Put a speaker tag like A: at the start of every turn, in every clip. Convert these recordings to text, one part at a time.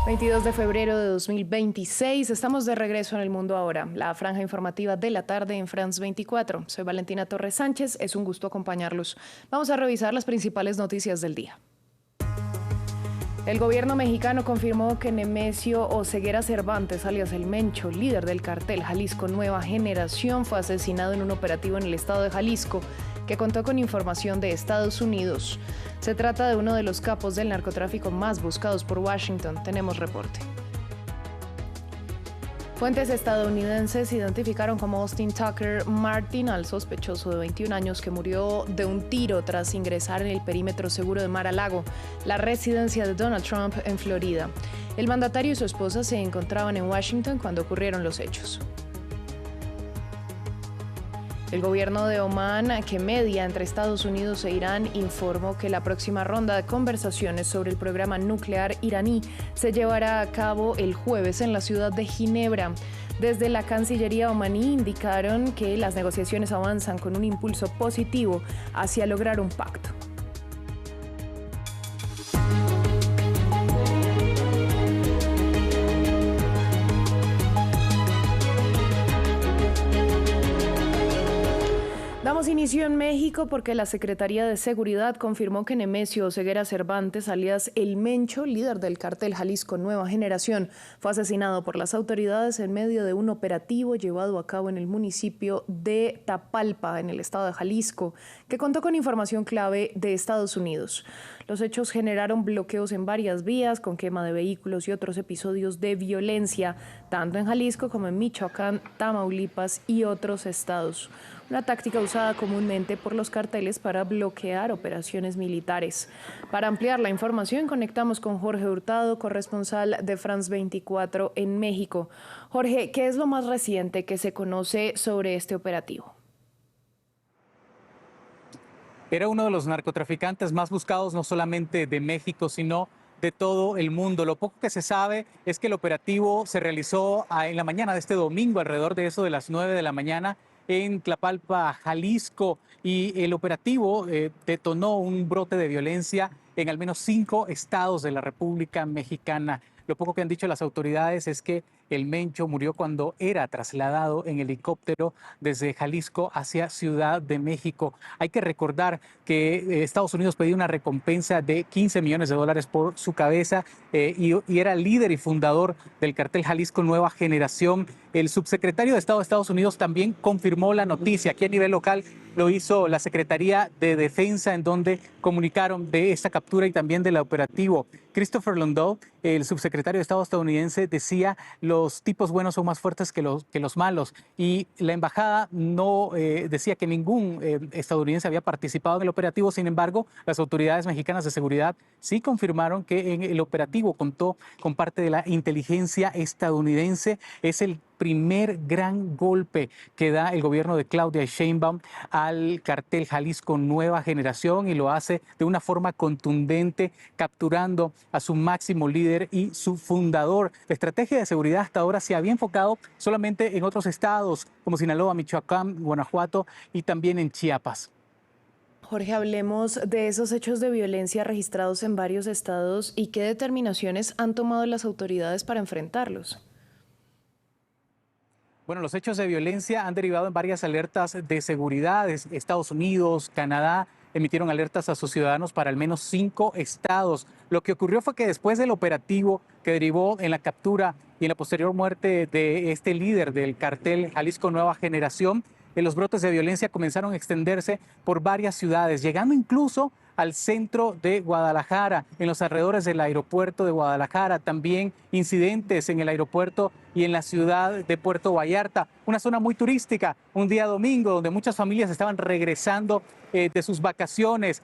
A: 22 de febrero de 2026, estamos de regreso en El Mundo Ahora, la franja informativa de la tarde en France 24. Soy Valentina Torres Sánchez, es un gusto acompañarlos. Vamos a revisar las principales noticias del día. El gobierno mexicano confirmó que Nemesio Oseguera Cervantes, alias El Mencho, líder del cartel Jalisco Nueva Generación, fue asesinado en un operativo en el estado de Jalisco, que contó con información de Estados Unidos. Se trata de uno de los capos del narcotráfico más buscados por Washington. Tenemos reporte. Fuentes estadounidenses identificaron como Austin Tucker Martin al sospechoso de 21 años que murió de un tiro tras ingresar en el perímetro seguro de Mar-a-Lago, la residencia de Donald Trump en Florida. El mandatario y su esposa se encontraban en Washington cuando ocurrieron los hechos. El gobierno de Omán, que media entre Estados Unidos e Irán, informó que la próxima ronda de conversaciones sobre el programa nuclear iraní se llevará a cabo el jueves en la ciudad de Ginebra. Desde la Cancillería omaní indicaron que las negociaciones avanzan con un impulso positivo hacia lograr un pacto. Damos inicio en México porque la Secretaría de Seguridad confirmó que Nemesio Oseguera Cervantes, alias El Mencho, líder del cartel Jalisco Nueva Generación, fue asesinado por las autoridades en medio de un operativo llevado a cabo en el municipio de Tapalpa, en el estado de Jalisco, que contó con información clave de Estados Unidos. Los hechos generaron bloqueos en varias vías, con quema de vehículos y otros episodios de violencia, tanto en Jalisco como en Michoacán, Tamaulipas y otros estados. Una táctica usada comúnmente por los carteles para bloquear operaciones militares. Para ampliar la información, conectamos con Jorge Hurtado, corresponsal de France 24 en México. Jorge, ¿qué es lo más reciente que se conoce sobre este operativo?
B: Era uno de los narcotraficantes más buscados no solamente de México, sino de todo el mundo. Lo poco que se sabe es que el operativo se realizó en la mañana de este domingo, alrededor de eso de las 9 de la mañana, en Tlalpalpa, Jalisco, y el operativo detonó un brote de violencia en al menos 5 estados de la República Mexicana. Lo poco que han dicho las autoridades es que el Mencho murió cuando era trasladado en helicóptero desde Jalisco hacia Ciudad de México. Hay que recordar que Estados Unidos pedía una recompensa de $15 millones por su cabeza y era líder y fundador del cartel Jalisco Nueva Generación. El subsecretario de Estado de Estados Unidos también confirmó la noticia. Aquí a nivel local lo hizo la Secretaría de Defensa, en donde comunicaron de esta captura y también del operativo. Christopher Londow, el subsecretario de Estado estadounidense, decía: los tipos buenos son más fuertes que los malos. Y la embajada no decía que ningún estadounidense había participado en el operativo. Sin embargo, las autoridades mexicanas de seguridad sí confirmaron que en el operativo contó con parte de la inteligencia estadounidense. Es el primer gran golpe que da el gobierno de Claudia Sheinbaum al cartel Jalisco Nueva Generación, y lo hace de una forma contundente, capturando a su máximo líder y su fundador. La estrategia de seguridad hasta ahora se había enfocado solamente en otros estados como Sinaloa, Michoacán, Guanajuato y también en Chiapas.
A: Jorge, hablemos de esos hechos de violencia registrados en varios estados y qué determinaciones han tomado las autoridades para enfrentarlos.
B: Bueno, los hechos de violencia han derivado en varias alertas de seguridad. Estados Unidos, Canadá emitieron alertas a sus ciudadanos para al menos 5 estados. Lo que ocurrió fue que después del operativo que derivó en la captura y en la posterior muerte de este líder del cartel Jalisco Nueva Generación, los brotes de violencia comenzaron a extenderse por varias ciudades, llegando incluso al centro de Guadalajara, en los alrededores del aeropuerto de Guadalajara, también incidentes en el aeropuerto y en la ciudad de Puerto Vallarta, una zona muy turística, un día domingo donde muchas familias estaban regresando de sus vacaciones.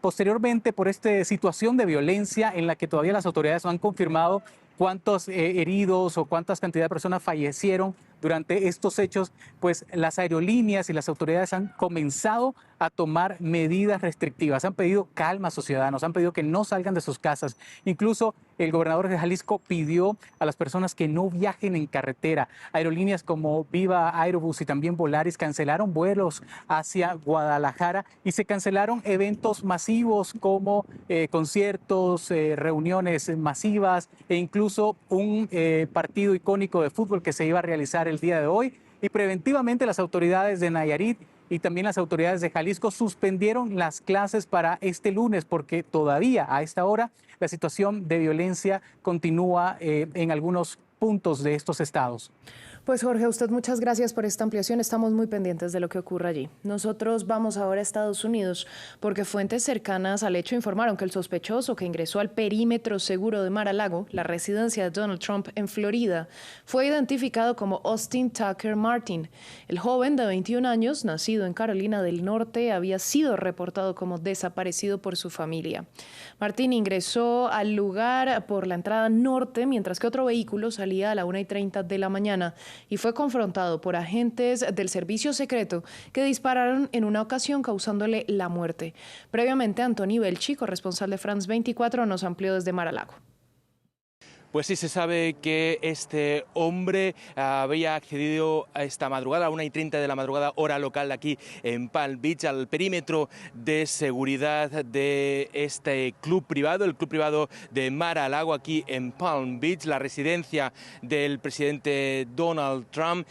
B: Posteriormente, por esta situación de violencia en la que todavía las autoridades no han confirmado cuántos heridos o cuántas cantidad de personas fallecieron durante estos hechos, pues las aerolíneas y las autoridades han comenzado a tomar medidas restrictivas. Han pedido calma a sus ciudadanos, han pedido que no salgan de sus casas. Incluso el gobernador de Jalisco pidió a las personas que no viajen en carretera. Aerolíneas como Viva Aerobús y también Volaris cancelaron vuelos hacia Guadalajara y se cancelaron eventos masivos como conciertos, reuniones masivas e incluso un partido icónico de fútbol que se iba a realizar el día de hoy. Y preventivamente las autoridades de Nayarit y también las autoridades de Jalisco suspendieron las clases para este lunes porque todavía a esta hora la situación de violencia continúa en algunos puntos de estos estados.
A: Pues Jorge, a usted muchas gracias por esta ampliación. Estamos muy pendientes de lo que ocurra allí. Nosotros vamos ahora a Estados Unidos porque fuentes cercanas al hecho informaron que el sospechoso que ingresó al perímetro seguro de Mar-a-Lago, la residencia de Donald Trump en Florida, fue identificado como Austin Tucker Martin. El joven de 21 años, nacido en Carolina del Norte, había sido reportado como desaparecido por su familia. Martin ingresó al lugar por la entrada norte, mientras que otro vehículo salía a la 1:30 de la mañana. Y fue confrontado por agentes del servicio secreto que dispararon en una ocasión causándole la muerte. Previamente, Antoni Belchi, corresponsal de France 24, nos amplió desde Mar-a-Lago.
C: Pues sí, se sabe que este hombre había accedido a esta madrugada, a 1:30 de la madrugada, hora local aquí en Palm Beach, al perímetro de seguridad de este club privado, el club privado de Mar-a-Lago aquí en Palm Beach, la residencia del presidente Donald Trump,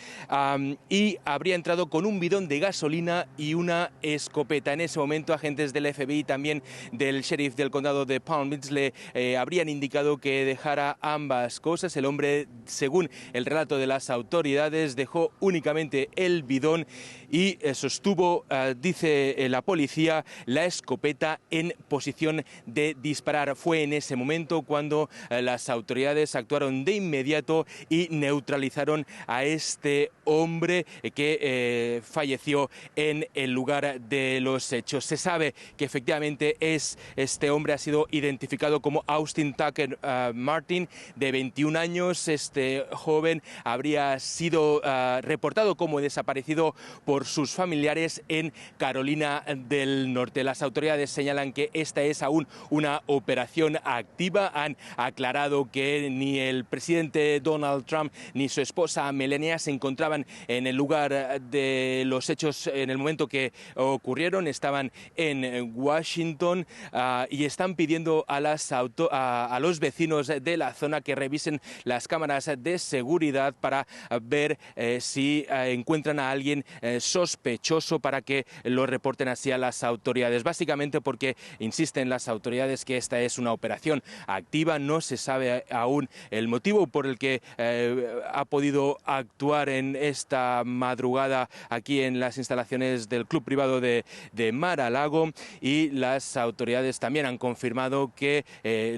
C: y habría entrado con un bidón de gasolina y una escopeta. En ese momento, agentes del FBI, también del sheriff del condado de Palm Beach, le habrían indicado que dejara ambas cosas. El hombre, según el relato de las autoridades, dejó únicamente el bidón y sostuvo, dice la policía, la escopeta en posición de disparar. Fue en ese momento cuando las autoridades actuaron de inmediato y neutralizaron a este hombre que falleció en el lugar de los hechos. Se sabe que efectivamente este hombre ha sido identificado como Austin Tucker Martin, de 21 años. Este joven habría sido reportado como desaparecido por sus familiares en Carolina del Norte. Las autoridades señalan que esta es aún una operación activa. Han aclarado que ni el presidente Donald Trump ni su esposa Melania se encontraban en el lugar de los hechos en el momento que ocurrieron. Estaban en Washington y están pidiendo a los vecinos de la zona que revisen las cámaras de seguridad para ver si encuentran a alguien sospechoso para que lo reporten así a las autoridades. Básicamente porque insisten las autoridades que esta es una operación activa. No se sabe aún el motivo por el que ha podido actuar en esta madrugada aquí en las instalaciones del club privado de Mar-a-Lago, y las autoridades también han confirmado que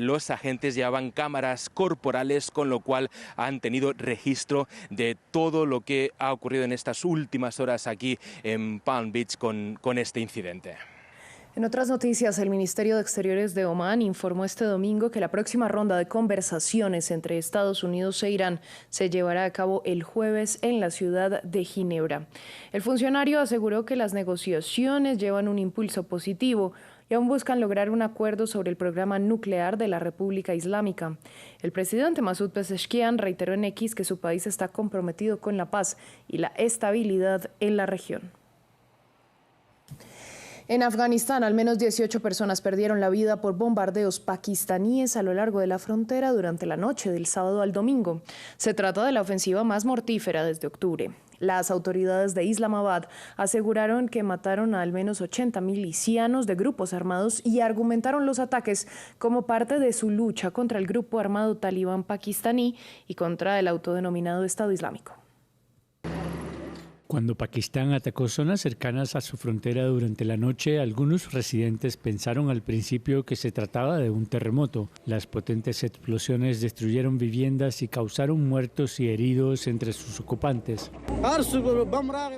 C: los agentes llevaban cámaras corporales, con lo cual han tenido registro de todo lo que ha ocurrido en estas últimas horas aquí en Palm Beach con este incidente.
A: En otras noticias, el Ministerio de Exteriores de Omán informó este domingo que la próxima ronda de conversaciones entre Estados Unidos e Irán se llevará a cabo el jueves en la ciudad de Ginebra. El funcionario aseguró que las negociaciones llevan un impulso positivo y aún buscan lograr un acuerdo sobre el programa nuclear de la República Islámica. El presidente Masoud Pezeshkian reiteró en X que su país está comprometido con la paz y la estabilidad en la región. En Afganistán, al menos 18 personas perdieron la vida por bombardeos pakistaníes a lo largo de la frontera durante la noche del sábado al domingo. Se trata de la ofensiva más mortífera desde octubre. Las autoridades de Islamabad aseguraron que mataron a al menos 80 milicianos de grupos armados y argumentaron los ataques como parte de su lucha contra el grupo armado talibán pakistaní y contra el autodenominado Estado Islámico.
D: Cuando Pakistán atacó zonas cercanas a su frontera durante la noche, algunos residentes pensaron al principio que se trataba de un terremoto. Las potentes explosiones destruyeron viviendas y causaron muertos y heridos entre sus ocupantes.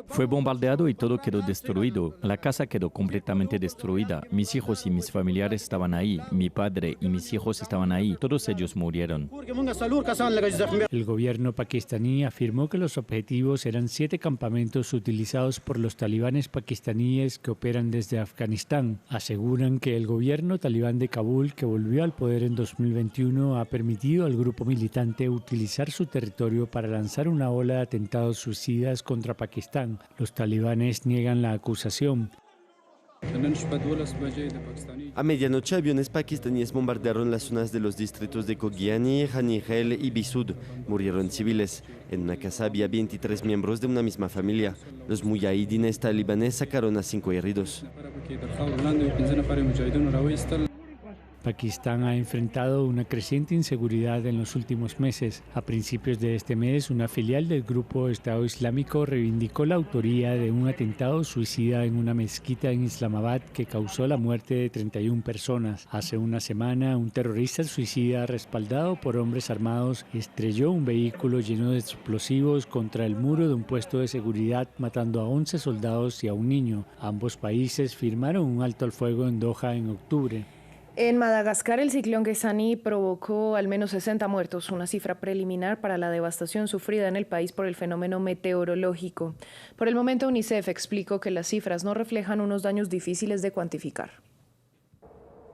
E: Fue bombardeado y todo quedó destruido. La casa quedó completamente destruida. Mis hijos y mis familiares estaban ahí. Mi padre y mis hijos estaban ahí. Todos ellos murieron.
D: El gobierno pakistaní afirmó que los objetivos eran 7 campamentos utilizados por los talibanes pakistaníes que operan desde Afganistán. Aseguran que el gobierno talibán de Kabul, que volvió al poder en 2021, ha permitido al grupo militante utilizar su territorio para lanzar una ola de atentados suicidas contra Pakistán. Los talibanes niegan la acusación.
F: A medianoche, aviones pakistaníes bombardearon las zonas de los distritos de Khogiani, Hanihel y Bisud. Murieron civiles. En una casa había 23 miembros de una misma familia. Los mujahidines talibanes sacaron a 5 heridos.
D: Pakistán ha enfrentado una creciente inseguridad en los últimos meses. A principios de este mes, una filial del grupo Estado Islámico reivindicó la autoría de un atentado suicida en una mezquita en Islamabad que causó la muerte de 31 personas. Hace una semana, un terrorista suicida respaldado por hombres armados estrelló un vehículo lleno de explosivos contra el muro de un puesto de seguridad, matando a 11 soldados y a un niño. Ambos países firmaron un alto al fuego en Doha en octubre.
A: En Madagascar, el ciclón Gesani provocó al menos 60 muertos, una cifra preliminar para la devastación sufrida en el país por el fenómeno meteorológico. Por el momento, UNICEF explicó que las cifras no reflejan unos daños difíciles de cuantificar.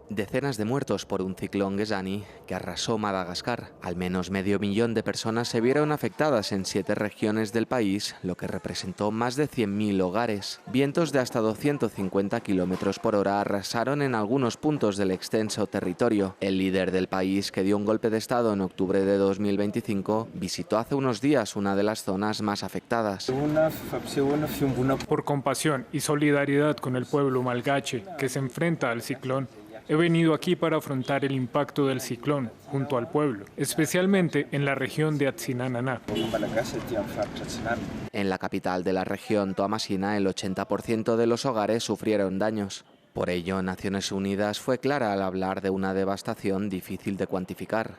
G: Decenas de muertos por un ciclón Gesani que arrasó Madagascar. Al menos 500.000 de personas se vieron afectadas en 7 regiones del país, lo que representó más de 100.000 hogares. Vientos de hasta 250 km por hora arrasaron en algunos puntos del extenso territorio. El líder del país, que dio un golpe de estado en octubre de 2025, visitó hace unos días una de las zonas más afectadas.
H: Por compasión y solidaridad con el pueblo malgache que se enfrenta al ciclón, he venido aquí para afrontar el impacto del ciclón junto al pueblo, especialmente en la región de Atsinanana.
G: En la capital de la región, Toamasina, el 80% de los hogares sufrieron daños. Por ello, Naciones Unidas fue clara al hablar de una devastación difícil de cuantificar.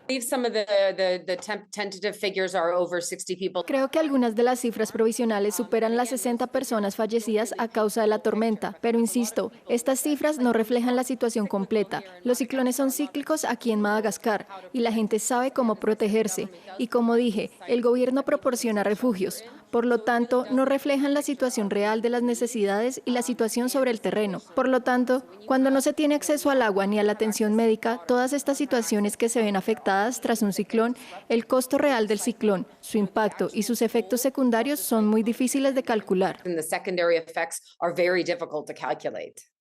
I: Creo que algunas de las cifras provisionales superan las 60 personas fallecidas a causa de la tormenta, pero insisto, estas cifras no reflejan la situación completa. Los ciclones son cíclicos aquí en Madagascar y la gente sabe cómo protegerse. Y como dije, el gobierno proporciona refugios. Por lo tanto, no reflejan la situación real de las necesidades y la situación sobre el terreno. Por lo tanto, cuando no se tiene acceso al agua ni a la atención médica, todas estas situaciones que se ven afectadas tras un ciclón, el costo real del ciclón, su impacto y sus efectos secundarios son muy difíciles de calcular.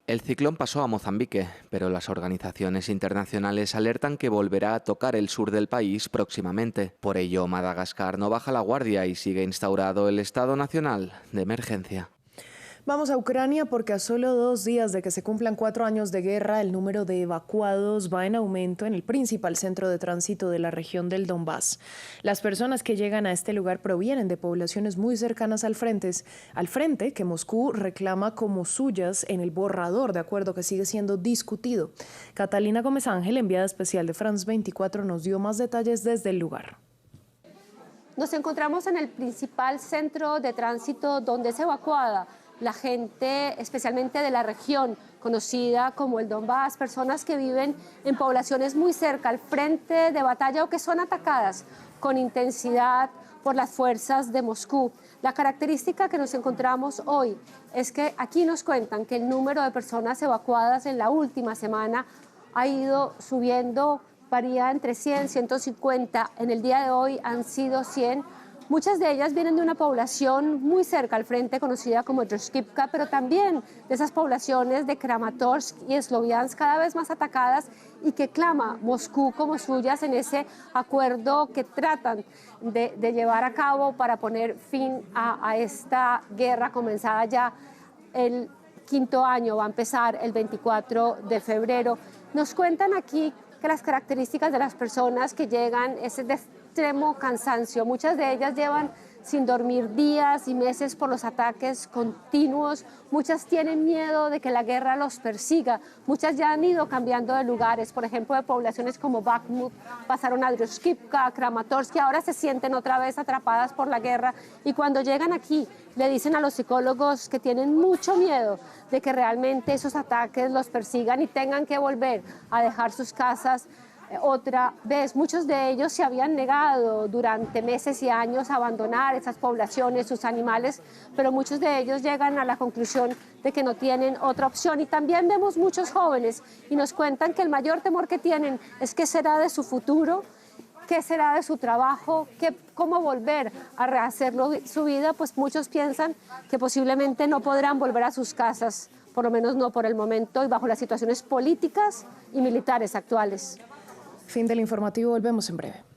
G: El ciclón pasó a Mozambique, pero las organizaciones internacionales alertan que volverá a tocar el sur del país próximamente. Por ello, Madagascar no baja la guardia y sigue instaurado el estado nacional de emergencia.
A: Vamos a Ucrania porque a solo 2 días de que se cumplan 4 años de guerra, el número de evacuados va en aumento en el principal centro de tránsito de la región del Donbass. Las personas que llegan a este lugar provienen de poblaciones muy cercanas al frente que Moscú reclama como suyas en el borrador de acuerdo que sigue siendo discutido. Catalina Gómez Ángel, enviada especial de France 24, nos dio más detalles desde el lugar.
J: Nos encontramos en el principal centro de tránsito donde es evacuada la gente, especialmente de la región conocida como el Donbass, personas que viven en poblaciones muy cerca al frente de batalla o que son atacadas con intensidad por las fuerzas de Moscú. La característica que nos encontramos hoy es que aquí nos cuentan que el número de personas evacuadas en la última semana ha ido subiendo, varía entre 100 y 150, en el día de hoy han sido 100. Muchas de ellas vienen de una población muy cerca al frente, conocida como Droshkivka, pero también de esas poblaciones de Kramatorsk y Sloviansk, cada vez más atacadas y que clama Moscú como suyas en ese acuerdo que tratan de llevar a cabo para poner fin a esta guerra comenzada ya el 5º año, va a empezar el 24 de febrero. Nos cuentan aquí que las características de las personas que llegan es de extremo cansancio. Muchas de ellas llevan sin dormir días y meses por los ataques continuos. Muchas tienen miedo de que la guerra los persiga. Muchas ya han ido cambiando de lugares, por ejemplo, de poblaciones como Bakhmut, pasaron a Druzhkivka, Kramatorsk, que ahora se sienten otra vez atrapadas por la guerra. Y cuando llegan aquí, le dicen a los psicólogos que tienen mucho miedo de que realmente esos ataques los persigan y tengan que volver a dejar sus casas otra vez. Muchos de ellos se habían negado durante meses y años a abandonar esas poblaciones, sus animales, pero muchos de ellos llegan a la conclusión de que no tienen otra opción. Y también vemos muchos jóvenes y nos cuentan que el mayor temor que tienen es qué será de su futuro, qué será de su trabajo, cómo volver a rehacer su vida. Pues muchos piensan que posiblemente no podrán volver a sus casas, por lo menos no por el momento y bajo las situaciones políticas y militares actuales.
A: Fin del informativo, volvemos en breve.